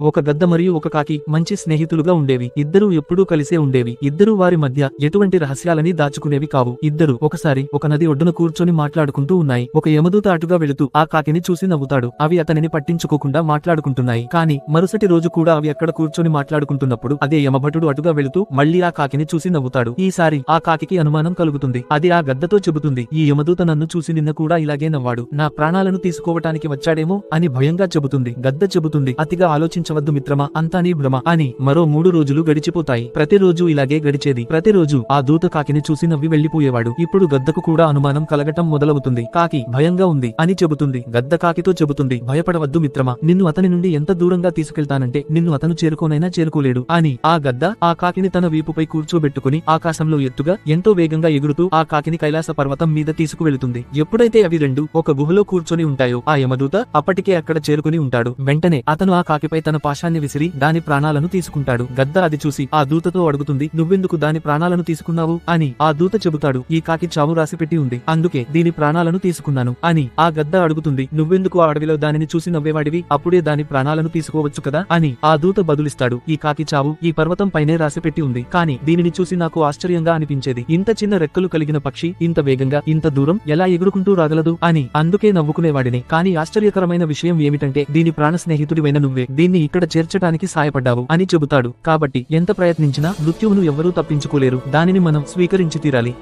ఒక గద్ద మరియు ఒక కాకి మంచి స్నేహితులుగా ఉండేవి. ఇద్దరూ ఎప్పుడూ కలిసే ఉండేవి. ఇద్దరూ వారి మధ్య ఎటువంటి రహస్యాలని దాచుకునేవి కావు. ఇద్దరు ఒకసారి ఒక నది ఒడ్డున కూర్చొని మాట్లాడుకుంటూ ఉన్నాయి. ఒక యమదూత అటుగా వెళుతూ ఆ కాకిని చూసి నవ్వుతాడు. అవి అతనిని పట్టించుకోకుండా మాట్లాడుకుంటున్నాయి. కానీ మరుసటి రోజు కూడా అవి అక్కడ కూర్చొని మాట్లాడుకుంటున్నప్పుడు అదే యమభటుడు అటుగా వెళుతూ మళ్లీ ఆ కాకిని చూసి నవ్వుతాడు. ఈసారి ఆ కాకికి అనుమానం కలుగుతుంది. అది ఆ గద్దతో చెబుతుంది, ఈ యమదూత నన్ను చూసి నిన్న కూడా ఇలాగే నవ్వాడు, నా ప్రాణాలను తీసుకోవటానికి వచ్చాడేమో అని భయంగా చెబుతుంది. గద్ద చెబుతుంది, అతిగా ఆలోచించవద్దు మిత్రమా, అంతా నీ భ్రమ అని. మరో 3 రోజులు గడిచిపోతాయి. ప్రతిరోజు ఇలాగే గడిచేది. ప్రతిరోజు ఆ దూత కాకిని చూసి నవ్వి వెళ్లిపోయేవాడు. ఇప్పుడు గద్దకు కూడా అనుమానం కలగటం మొదలవుతుంది. కాకి భయంగా ఉంది అని చెబుతుంది. గద్ద కాకితో చెబుతుంది, భయపడవద్దు మిత్రమా, నిన్ను అతని నుండి ఎంత దూరంగా తీసుకెళ్తానంటే నిన్ను అతను చేరుకోనైనా చేరుకోలేడు అని. ఆ గద్ద ఆ కాకిని తన వీపుపై కూర్చోబెట్టుకుని ఆకాశంలో ఎత్తుగా ఎంతో వేగంగా ఎగురుతూ ఆ కాకిని కైలాస పర్వతం మీద తీసుకువెళుతుంది. ఎప్పుడైతే అవి రెండు ఒక గుహలో కూర్చొని ఉంటాయో ఆ యమదూత అప్పటికే అక్కడ చేరుకుని ఉంటాడు. వెంటనే అతను ఆ కాకిపై తన పాశాన్ని విసిరి దాని ప్రాణాలను తీసుకుంటాడు. గద్ద అది చూసి ఆ దూతతో అడుగుతుంది, నువ్వెందుకు దాని ప్రాణాలను తీసుకున్నావు అని. ఆ దూత చెబుతాడు, ఈ కాకి చావు రాసిపెట్టి ఉంది, అందుకే దీని ప్రాణాలను తీసుకున్నాను అని. ఆ గద్ద అడుగుతుంది, నువ్వెందుకు ఆ అడవిలో దానిని చూసి నవ్వేవాడివి, అప్పుడే దాని ప్రాణాలను తీసుకోవచ్చు కదా అని. ఆ దూత బదులిస్తాడు, ఈ కాకి చావు ఈ పర్వతం పైనే రాసిపెట్టి ఉంది, కానీ దీనిని చూసి నాకు ఆశ్చర్యంగా అనిపించేది. ఇంత చిన్న రెక్కలు కలిగిన పక్షి ఇంత వేగంగా ఇంత దూరం ఎలా ఎగురుకుంటూ రాగలదు అని. అందుకే నవ్వుకునేవాడిని. కానీ ఆశ్చర్యకరమైన విషయం ఏమిటంటే దీని ప్రాణ స్నేహితుడివైన నువ్వే దీన్ని ఇక్కడ చేర్చడానికి సాయపడ్డావు అని చెబుతాడు. కాబట్టి ఎంత ప్రయత్నించినా మృత్యువును ఎవ్వరూ తప్పించుకోలేరు, దానిని మనం స్వీకరించి తీరాలి.